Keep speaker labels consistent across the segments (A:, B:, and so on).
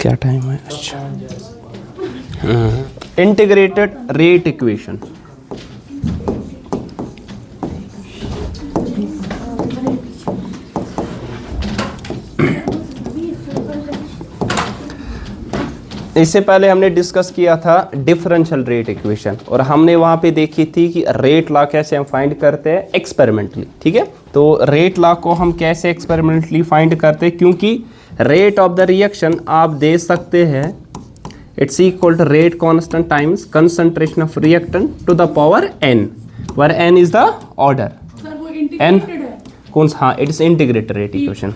A: क्या टाइम है? Integrated rate equation. इससे पहले हमने डिस्कस किया था डिफरेंशियल रेट इक्वेशन, और हमने वहां पे देखी थी कि रेट लॉ कैसे हम फाइंड करते हैं एक्सपेरिमेंटली। ठीक है, तो रेट लॉ को हम कैसे एक्सपेरिमेंटली फाइंड करते हैं, क्योंकि रेट ऑफ द रिएक्शन आप दे सकते हैं it's equal to rate constant times concentration of reactant to the power n, where n is the order. n कौन सा? हाँ, it is integrated rate equation.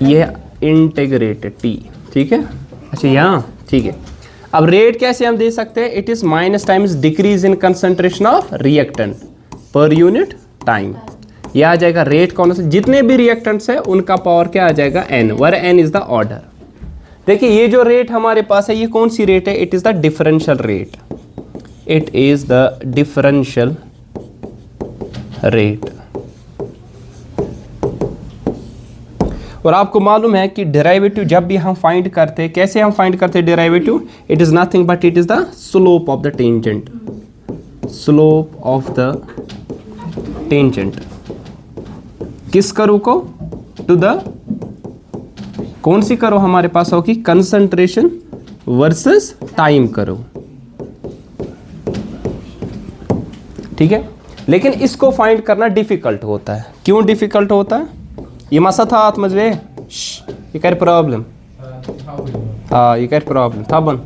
A: ये इंटीग्रेटेड t, ठीक है। अच्छा यहाँ, ठीक है। अब रेट कैसे हम दे सकते हैं? It is minus times decrease in concentration of reactant per unit time. यह आ जाएगा रेट कौन सा, जितने भी रिएक्टेंट्स है उनका पावर क्या आ जाएगा? n, were n is the order. देखिए ये जो रेट हमारे पास है ये कौन सी रेट है? It is the differential rate. It is the differential rate. और आपको मालूम है कि डेरिवेटिव जब भी हम फाइंड करते हैं, कैसे हम फाइंड करते हैं derivative? It is nothing but it is the slope of the tangent. Slope of the tangent किस करो को? टू द कौन सी करो हमारे पास होगी? कंसंट्रेशन वर्सेस टाइम करो। ठीक है, लेकिन इसको फाइंड करना डिफिकल्ट होता है। क्यों डिफिकल्ट होता है? ये मसा था आत्मजवे, ये कर प्रॉब्लम, हाँ ये कर प्रॉब्लम था बन।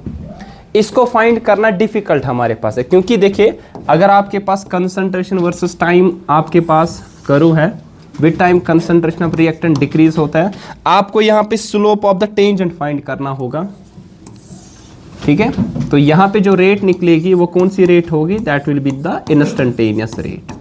A: इसको फाइंड करना डिफिकल्ट हमारे पास है, क्योंकि देखिए अगर आपके पास कंसंट्रेशन वर्सेस टाइम आपके पास करो है, with time concentration of reactant decrease होता है, आपको यहाँ पे slope of the tangent find करना होगा। ठीक है, तो यहाँ पे जो रेट निकलेगी वो कौन सी रेट होगी? That will be the instantaneous rate.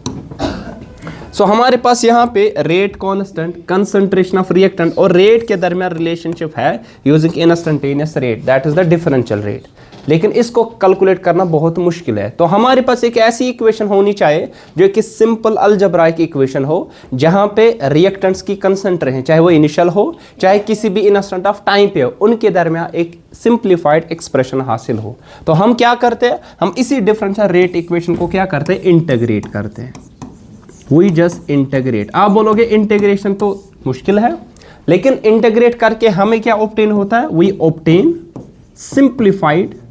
A: So हमारे पास यहाँ पे rate constant, concentration of reactant और रेट के दरमियान रिलेशनशिप है using instantaneous rate, that is the differential rate. लेकिन इसको कैलकुलेट करना बहुत मुश्किल है। तो हमारे पास एक ऐसी इक्वेशन होनी चाहिए जो कि सिंपल अलजेब्राइक इक्वेशन हो, जहां पे रिएक्टेंट्स की कंसंट्रेशन, चाहे वो इनिशियल हो चाहे किसी भी इंस्टेंट ऑफ टाइम पे हो, उनके दरमियान एक सिंप्लीफाइड एक्सप्रेशन हासिल हो। तो हम क्या करते हैं? हम इसी डिफरेंशियल रेट इक्वेशन को क्या करते हैं? इंटीग्रेट करते हैं। We just integrate. आप बोलोगे इंटीग्रेशन तो मुश्किल है, लेकिन इंटीग्रेट करके हमें क्या ऑब्टेन होता है? We obtain simplified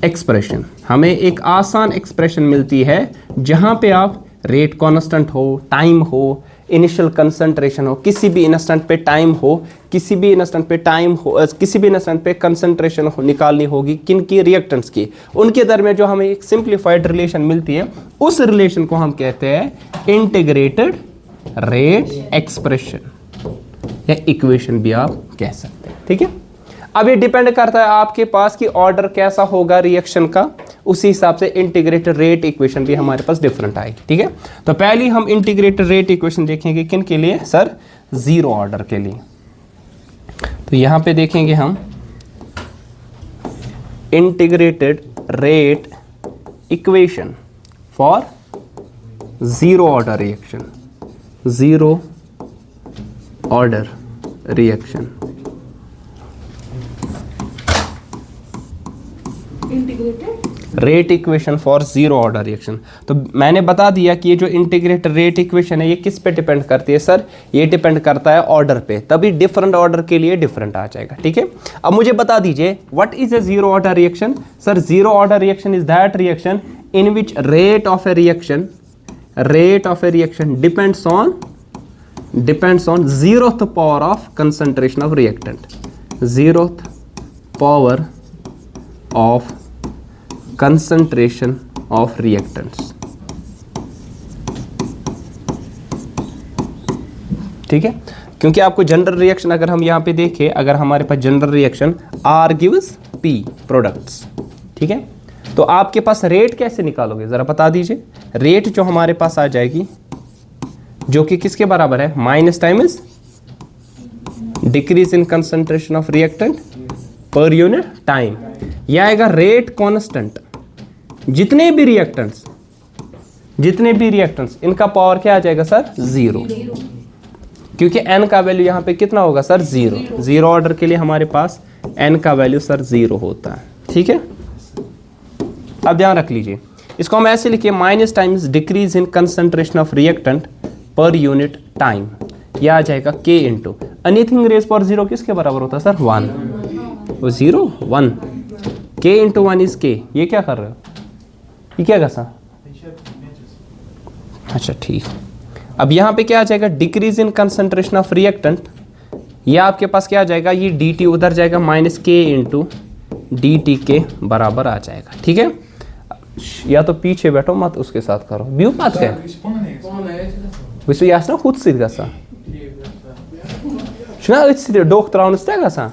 A: expression. हमें एक आसान एक्सप्रेशन मिलती है जहां पे आप रेट कांस्टेंट हो, टाइम हो, इनिशियल कंसंट्रेशन हो, किसी भी इंस्टेंट पे टाइम हो, किसी भी इंस्टेंट पे टाइम हो, किसी भी इंस्टेंट पे कंसंट्रेशन हो, निकालनी होगी किन की? रिएक्टेंट्स की। उनके दरमियान जो हमें एक सिंप्लीफाइड रिलेशन मिलती है, उस रिलेशन को हम कहते हैं इंटीग्रेटेड रेट एक्सप्रेशन या इक्वेशन भी आप कह सकते हैं। ठीक है, अब ये डिपेंड करता है आपके पास कि ऑर्डर कैसा होगा रिएक्शन का, उसी हिसाब से इंटीग्रेटेड रेट इक्वेशन भी हमारे पास डिफरेंट आएगी। ठीक है, तो पहले हम इंटीग्रेटेड रेट इक्वेशन देखेंगे किन के लिए? सर जीरो ऑर्डर के लिए। तो यहां पे देखेंगे हम integrated rate equation for zero order reaction. Zero order reaction, rate equation for zero order reaction. तो मैंने बता दिया कि ये जो इंटीग्रेटेड रेट इक्वेशन है ये किस पे डिपेंड करती है? सर ये डिपेंड करता है ऑर्डर पे, तभी डिफरेंट ऑर्डर के लिए डिफरेंट आ जाएगा। ठीक है, अब मुझे बता दीजिए what is a zero order reaction? Sir zero order reaction is that reaction in which rate of A reaction depends on zeroth power of concentration of reactant. zeroth power of concentration of reactants. ठीक है, क्योंकि आपको general reaction अगर हम यहां पे देखें, अगर हमारे पास general reaction R gives P products, ठीक है, तो आपके पास रेट कैसे निकालोगे? जरा बता दीजिए। रेट जो हमारे पास आ जाएगी जो कि किसके बराबर है? Minus times decrease in concentration of reactant per unit time. यह आएगा रेट कांस्टेंट। जितने भी रिएक्टेंट्स इनका पावर क्या आ जाएगा? Sir zero. क्योंकि n का वैल्यू यहाँ पे कितना होगा सर 0, 0 ऑर्डर के लिए हमारे पास n का वैल्यू सर 0 होता है। ठीक है, अब ध्यान रख लीजिए, इसको हम ऐसे लिखिए minus times decrease in concentration of reactant per unit time, यह आ जाएगा k into anything raise power 0 किसके बराबर होता है सर 1, वो 0 1, k इंटू 1 इज k। ये क्या कर रहे हो, ये क्या कैसा, अच्छा ठीक। अब यहाँ पे क्या आ जाएगा decrease in concentration of reactant, ये आपके पास क्या आ जाएगा, ये dt उधर जाएगा माइनस k इंटू dt के बराबर आ जाएगा। ठीक है, या तो पीछे बैठो मत उसके साथ करो व्यू मत है वैसे यास ना खुद से गसा ना इस डोक त्राउन से गसा,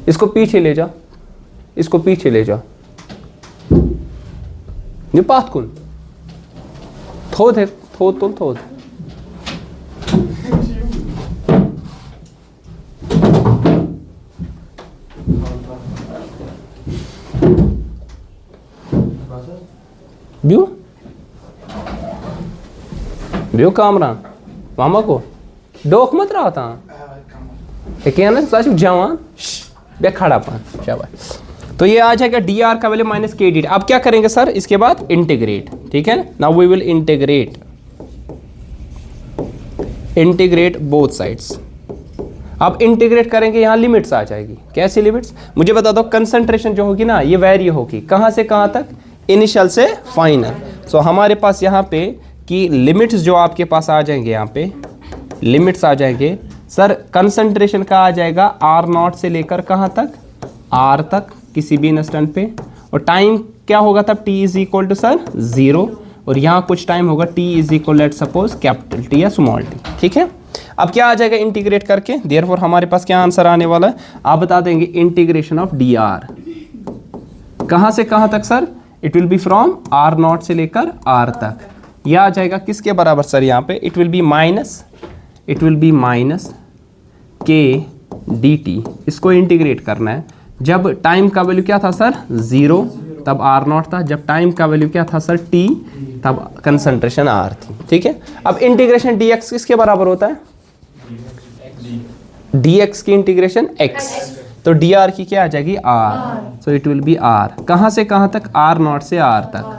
A: इसको पीछे ले जाओ, इसको पीछे ले जाओ, ये पात कुन थोद है, थोद तुल थोद व्यू व्यू कामरान मामा को डोक मत रहा था ना साचु जवान बे खड़ा पान शाबाश। तो ये आ जाएगा डी आर का वैल्यू माइनस के डी। अब क्या करेंगे सर, इसके बाद इंटीग्रेट। ठीक है, now we will integrate both sides. अब इंटीग्रेट करेंगे, यहाँ लिमिट्स आ जाएगी। कैसी लिमिट्स मुझे बता दो। कंसंट्रेशन जो होगी ना ये वेरी होगी, कहाँ से कहाँ तक, इनिशियल से फाइनल। सो हमारे पास यहाँ पे कि लिमिट्स जो आपके पास आ जाएंगे, यहाँ पे लिमिट्स आ जाएंगे सर। कंसंट्रेशन का आ जाएगा आर नॉट से लेकर कहाँ तक, आर तक किसी भी इंस्टेंट पे। और टाइम क्या होगा तब, t is equal to sir 0, और यहाँ कुछ टाइम होगा t is equal let suppose capital T या स्मॉल t। ठीक है, अब क्या आ जाएगा इंटीग्रेट करके, देयरफॉर हमारे पास क्या आंसर आने वाला है, आप बता देंगे इंटीग्रेशन ऑफ डी आर कहाँ से कहाँ तक sir, it will be from R naught से लेकर आर तक। यह आ जाएगा किसके बराबर सर, यहाँ पे इट विल बी माइनस के डी टी। इसको इंटीग्रेट करना है। जब टाइम का वैल्यू क्या था सर 0, तब आर नॉट था। जब टाइम का वैल्यू क्या था सर t, तब कंसंट्रेशन आर थी। ठीक है, अब इंटीग्रेशन dx किसके बराबर होता है, dx की इंटीग्रेशन x, तो dr की क्या आ जाएगी r। So it will B r, कहाँ से कहाँ तक, r नॉट से r तक।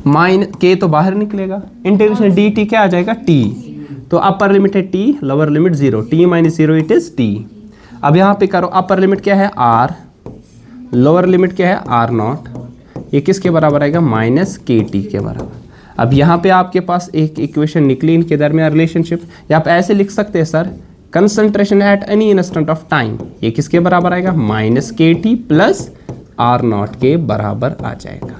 A: माइन k तो बाहर निकलेगा, इंटीग्रेशन dt क्या आ जाएगा t, तो अपर लिमिट है t, lower limit 0, t minus 0 it is t। अब यहाँ पे करो, अपर लिमिट क्या है r, लोअर लिमिट क्या है r नॉट, ये किसके बराबर आएगा, माइनस के टी के बराबर। अब यहाँ पे आपके पास एक इक्वेशन निकली इनके दरमियान रिलेशनशिप, या आप ऐसे लिख सकते हैं sir, concentration at any instant of time, ये किसके बराबर आएगा, minus K T plus are not के बराबर आ जाएगा।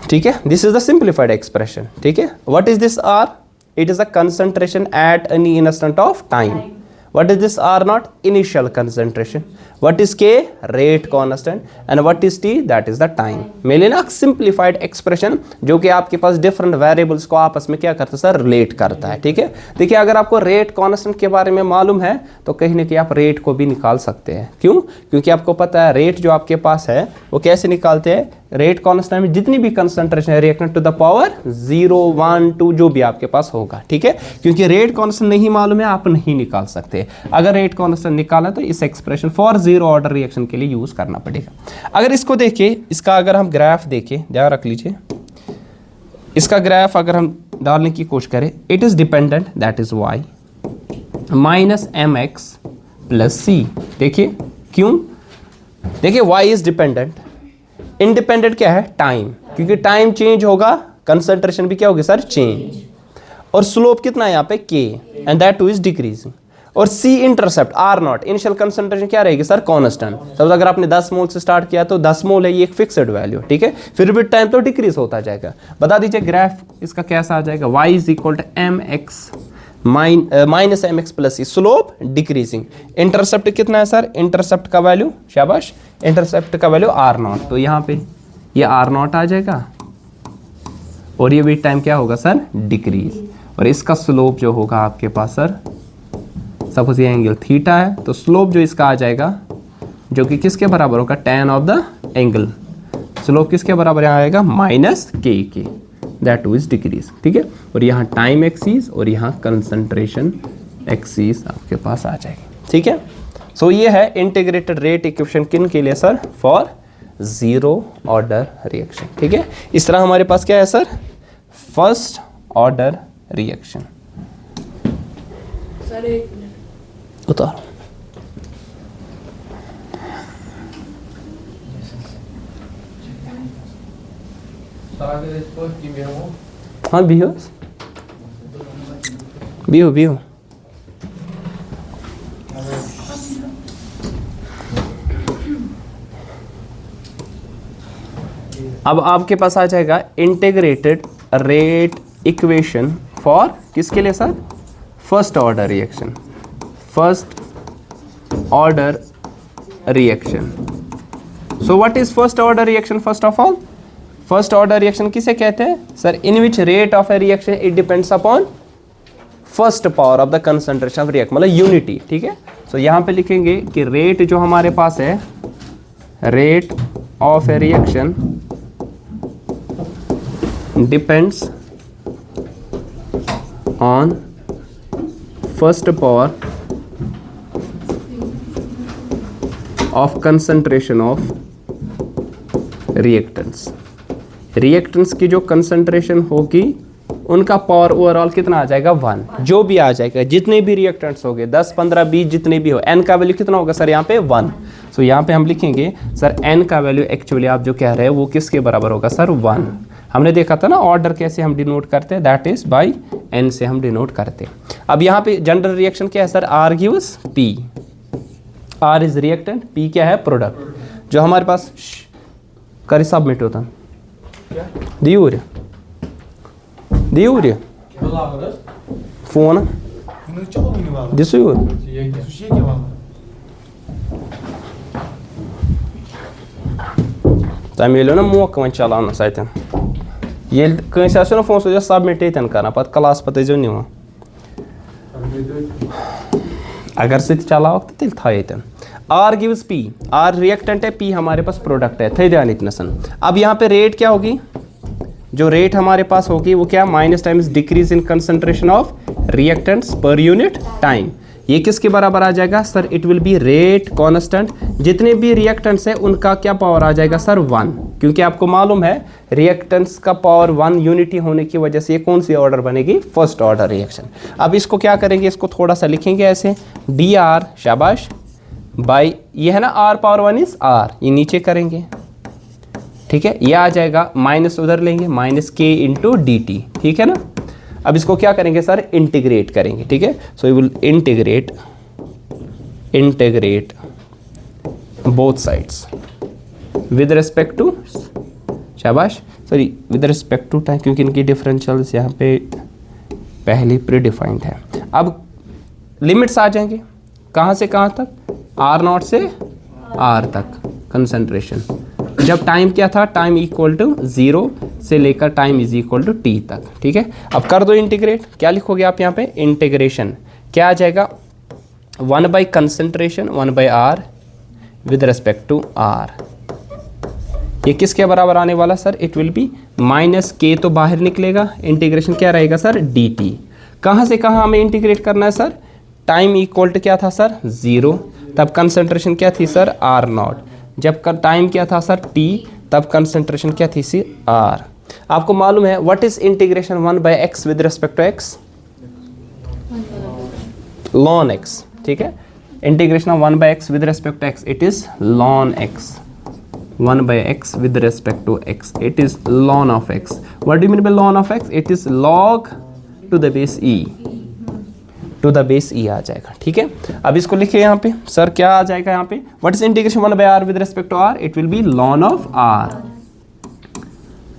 A: ठीक है, this is the simplified expression. ठीक है, what is this R, it is the concentration at any instant of time. What is this R naught, initial concentration. What is K, rate constant, and what is T, that is the time. मेरे ना simplified expression जो कि आपके पास different variables को आपस में क्या करता है सर, relate करता है। ठीक है, देखिए अगर आपको rate constant के बारे में मालूम है तो कहीं ना कहीं आप rate को भी निकाल सकते हैं। क्यों, क्योंकि आपको पता है rate जो आपके पास है वो कैसे निकालते हैं, रेट कांस्टेंट में जितनी भी कंसंट्रेशन है रिएक्टेंट टू द पावर 0 1 2 जो भी आपके पास होगा। ठीक है, क्योंकि रेट कांस्टेंट नहीं मालूम है आप नहीं निकाल सकते। अगर रेट कांस्टेंट निकालना तो इस एक्सप्रेशन फॉर 0 ऑर्डर रिएक्शन के लिए यूज करना पड़ेगा। अगर इसको देखें, इसका अगर हम ग्राफ देखें, ध्यान रख लीजिए, इसका ग्राफ अगर हम डालने की कोशिश करें, it is dependent, that is y minus M x plus c. देखिए क्यों, देखिए y इज डिपेंडेंट, इंडिपेंडेंट क्या है, टाइम, क्योंकि टाइम चेंज होगा कंसंट्रेशन भी क्या होगी सर, चेंज। और स्लोप कितना है यहाँ पे k, and that two is decreasing. और c intercept r not, initial concentration क्या रहेगी सर, कांस्टेंट। तब अगर आपने 10 मोल से स्टार्ट किया तो 10 मोल है, ये एक फिक्स्ड वैल्यू। ठीक है, फिर विद टाइम तो डिक्रीज होता जाएगा। बता दीजिए ग्राफ इसका कैसा आ जाएगा, y is equal to M X minus M x plus C, slope decreasing. Intercept कितना है सर, इंटरसेप्ट का वैल्यू, शाबाश, इंटरसेप्ट का वैल्यू आर नॉट, तो यहाँ पे ये आर नॉट आ जाएगा, और ये विद टाइम क्या होगा सर, डिक्रीज। और इसका स्लोप जो होगा आपके पास सर, सपोज ये एंगल थीटा है, तो स्लोप जो इसका आ जाएगा जो कि किसके बराबर होगा, tan of the angle slope किसके बराबर यहाँ आएगा, माइनस के के, दैट टू इज डिक्रीज, ठीक है। और यहाँ टाइम एक्सीज और यहाँ कंसंट्रेशन एक्सीज आपके पास आ जाएगी, ठीक है। सो ये है इंटीग्रेटेड रेट इक्वेशन किन के लिए sir, for zero order reaction, ठीक है। इस तरह हमारे पास क्या है sir, first order reaction.
B: Sir एक मिनट
A: उतारो। हाँ बिहो बिहो बिहो। अब आपके पास आ जाएगा इंटीग्रेटेड रेट इक्वेशन फॉर किसके लिए sir, first order reaction, first order reaction. So what is first order reaction, first of all first order reaction किसे कहते हैं sir, in which rate of A reaction it depends upon first power of the concentration of react, मतलब unity, ठीक है। सो यहाँ पे लिखेंगे कि रेट जो हमारे पास है, rate of A reaction depends on first power of concentration of reactants. Reactants की जो कंसंट्रेशन होगी उनका पावर ओवरऑल कितना आ जाएगा, 1। जो भी आ जाएगा, जितने भी रिएक्टेंट्स हो गए 10 15 20 जितने भी हो, n का वैल्यू कितना होगा सर यहाँ पे 1। सो यहाँ पे हम लिखेंगे सर n का वैल्यू एक्चुअली आप जो कह रहे हैं वो किसके बराबर होगा सर, 1। हमने देखा था ना ऑर्डर कैसे हम डिनोट करते हैं, दैट इज बाई n से हम डिनोट करते हैं। अब यहाँ पे जनरल रिएक्शन क्या है sir, R gives P, R is reactant, P क्या है प्रोडक्ट। जो हमारे पास कर सबमिट होता दियूर फोन दिसू तम ये ना मौक वो चलान सतन ये कंस ना फोन सो सबमिट ये कर पे क्लास पे निवान अगर सह चलाओ तो तेल था ये। R gives P, R reactant है, P हमारे पास प्रोडक्ट है, थे ध्यान इतनसन। अब यहाँ पे रेट क्या होगी, जो रेट हमारे पास होगी वो क्या, minus times decrease in concentration of reactants पर यूनिट टाइम। ये किसके बराबर आ जाएगा sir, it will B rate constant, जितने भी रिएक्टेंट्स है उनका क्या पावर आ जाएगा सर 1, क्योंकि आपको मालूम है रिएक्टेंट्स का पावर 1 यूनिटी होने की वजह से ये कौन सी ऑर्डर बनेगी, फर्स्ट ऑर्डर रिएक्शन। अब इसको क्या करेंगे, इसको थोड़ा सा लिखेंगे ऐसे, डी आर, शाबाश, बाई ये है ना R पावर 1 इज R, ये नीचे करेंगे, ठीक है। ये आ जाएगा माइनस उधर लेंगे, minus K into D T, ठीक है ना। अब इसको क्या करेंगे सर, इंटीग्रेट करेंगे, ठीक है। So you will integrate both sides with respect to, शाबाश, sorry with respect to time, क्योंकि इनकी डिफरेंशियल्स यहाँ पे पहले प्री डिफाइंड है। अब लिमिट्स आ जाएंगे कहाँ से कहाँ तक, R0 से R तक कंसंट्रेशन। जब टाइम क्या था, टाइम इक्वल टू 0 से लेकर time is equal to T तक, ठीक है। अब कर दो इंटीग्रेट, क्या लिखोगे आप यहाँ पे, इंटीग्रेशन क्या आ जाएगा, 1 by concentration 1 by R with respect to R। ये किसके बराबर आने वाला sir, it will be minus K, तो बाहर निकलेगा, इंटीग्रेशन क्या रहेगा सर, dt। कहाँ से कहाँ हमें इंटीग्रेट करना है सर, टाइम इक्वल टू क्या था सर 0, तब कंसंट्रेशन क्या थी सर R0, जब का टाइम क्या था सर T, तब कंसंट्रेशन क्या थी सी R। आपको मालूम है what is integration 1 by X with respect to x, ln x, ठीक है। Integration of 1 by X with respect to x, it is ln x, 1 by x with respect to x, it is ln of x. What do you mean by ln of x? It is log to the base e, to the base e आ जाएगा, ठीक है। अब इसको लिखिए यहाँ पे, sir क्या आ जाएगा यहाँ पे, what is integration 1 by r with respect to r? It will be ln of r,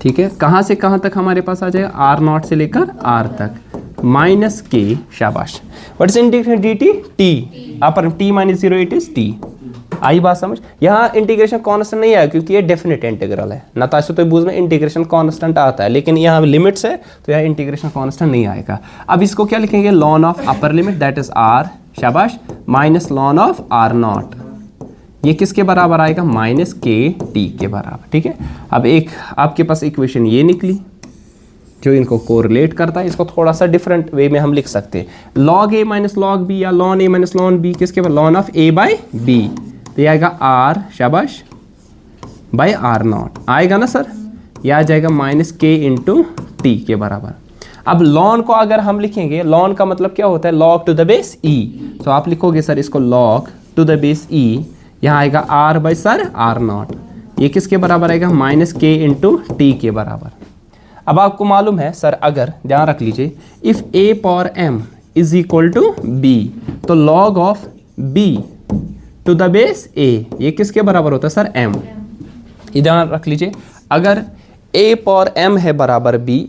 A: ठीक है। कहाँ से कहाँ तक हमारे पास आ जाएगा, r0 से लेकर r तक, माइनस के, शाबाश। what is integration dt? t, upper t minus 0 it is t। आई बात समझ। यहाँ इंटीग्रेशन कांस्टेंट नहीं आया क्योंकि ये डेफिनेट इंटीग्रल है, नताशा तो बूझ में इंटीग्रेशन कांस्टेंट आता है, लेकिन यहाँ लिमिट्स है तो यहाँ इंटीग्रेशन कांस्टेंट नहीं आएगा। अब इसको क्या लिखेंगे, ln of upper limit that is r, शाबाश, माइनस ln ऑफ r0, ये किसके बराबर आएगा, माइनस के टी के बराबर। ठीक है, अब एक आपके पास इक्वेशन ये निकली जो इनको कोरिलेट करता है। इसको थोड़ा सा डिफरेंट वे में हम लिख सकते हैं, log A minus log B या ln A minus ln B किसके बराबर, ln of A by B. तो ये आएगा आर शाबाश बाई आर नॉट आएगा ना सर, यह आ जाएगा माइनस के इंटू टी के बराबर। अब लॉन को अगर हम लिखेंगे, लॉन का मतलब क्या होता है, log to the base E. तो आप लिखोगे सर इसको log to the base E, यहाँ आएगा R by sir R naught. ये किसके बराबर आएगा, माइनस के इंटू टी के बराबर। अब आपको मालूम है सर, अगर ध्यान रख लीजिए, if a power m is equal to b, तो log of b to the base a ये किसके बराबर होता है सर, एम। ध्यान रख लीजिए, अगर a पावर m है बराबर b,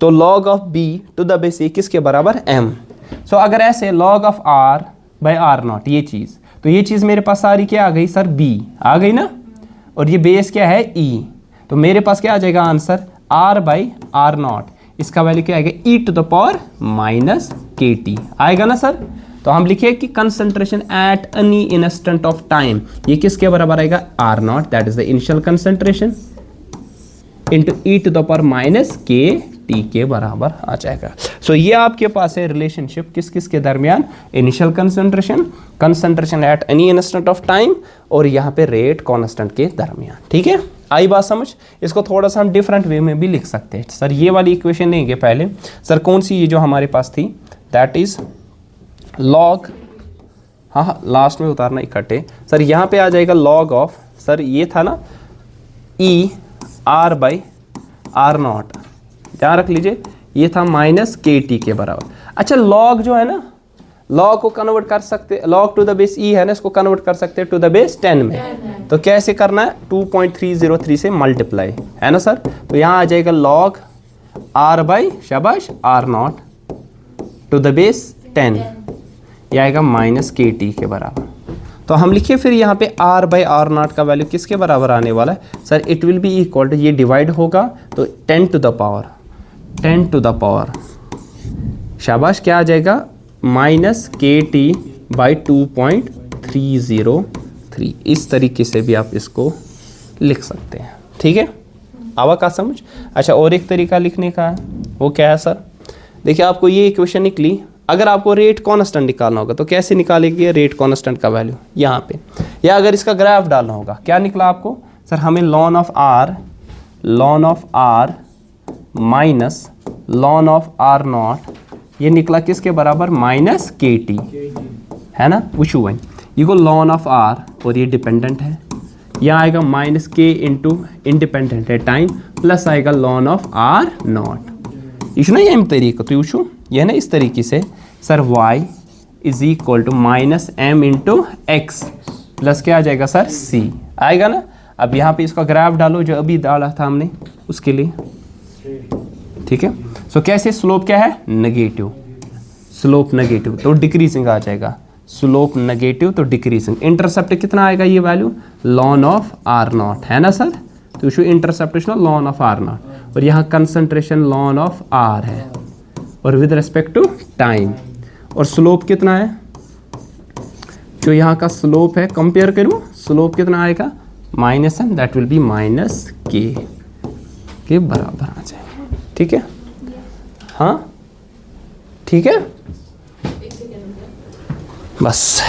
A: तो log of b to the base a किसके बराबर, m। सो अगर ऐसे log of r by R naught ये चीज़, तो ये चीज़ मेरे पास सारी क्या आ गई सर, b आ गई ना, और ये बेस क्या है e, तो मेरे पास क्या आ जाएगा answer, r by R naught, इसका वैल्यू क्या आएगा, e to the power minus K T आएगा ना सर। तो हम लिखे कि concentration at any instant of time, ये किसके बराबर आएगा, R naught, that is the initial concentration, into E to the power minus K T के बराबर आ जाएगा। सो ये आपके पास है रिलेशनशिप किस किस के दरमियान, initial concentration, concentration at any instant of time, और यहाँ पे रेट कांस्टेंट के दरमियान। ठीक है, आई बात समझ। इसको थोड़ा सा हम डिफरेंट वे में भी लिख सकते हैं सर। ये वाली इक्वेशन लेंगे पहले सर, कौन सी ये जो हमारे पास थी, दैट इज लॉग, हाँ लास्ट में उतारना इकट्ठे सर, यहाँ पे आ जाएगा लॉग ऑफ सर, ये था ना E R by R naught, ध्यान रख लीजिए, ये था माइनस के टी के बराबर। अच्छा लॉग जो है ना, लॉग को कन्वर्ट कर सकते, लॉग टू द बेस ई है ना, इसको कन्वर्ट कर सकते हैं टू द बेस 10 में। तो कैसे करना है, 2.303 से मल्टीप्लाई है ना सर। तो यहाँ आ जाएगा लॉग आर बाई शाबाश R naught to the base 10, ये आएगा माइनस के टी के बराबर। तो हम लिखिए फिर यहाँ पे r बाई आर नॉट का वैल्यू किसके बराबर आने वाला है sir, it will be equal to, ये डिवाइड होगा तो 10 टू द पावर शाबाश क्या आ जाएगा, माइनस के टी बाई 2.303। इस तरीके से भी आप इसको लिख सकते हैं। ठीक है, आवा का समझ। अच्छा और एक तरीका लिखने का है, वो क्या है सर, देखिए आपको ये इक्वेशन निकली, अगर आपको रेट कांस्टेंट निकालना होगा तो कैसे निकालेंगे रेट कांस्टेंट का वैल्यू, यहाँ पे, या अगर इसका ग्राफ डालना होगा, क्या निकला आपको सर, हमें ln of R minus ln of R naught, ये निकला किसके बराबर, माइनस के टी है ना, विच वन, ये को लॉन ऑफ आर और ये डिपेंडेंट है, यहाँ आएगा माइनस के इंटू इंडिपेंडेंट है टाइम, प्लस आएगा लॉन ऑफ आर नॉट। इशू ना ये तरीका तो इशू ये ना, इस तरीके से sir y is equal to minus M into X plus क्या आ जाएगा सर, c आएगा ना। अब यहाँ पे इसका ग्राफ डालो जो अभी डाला था हमने उसके लिए। ठीक है, सो कैसे, स्लोप क्या है, नेगेटिव, स्लोप नेगेटिव तो डिक्रीजिंग आ जाएगा, स्लोप नेगेटिव तो डिक्रीजिंग। इंटरसेप्ट कितना आएगा ये value, ln of R naught है ना सर, तो इशू इंटरसेप्टेशन लॉन ऑफ आर नॉट, और यहाँ कंसंट्रेशन लॉन ऑफ आर है, और विद रिस्पेक्ट टू टाइम, और स्लोप कितना है, जो यहाँ का स्लोप है कंपेयर करूँ, स्लोप कितना आएगा, minus M, that will be minus K बराबर आ जाएगा। ठीक है, हाँ ठीक है, बस।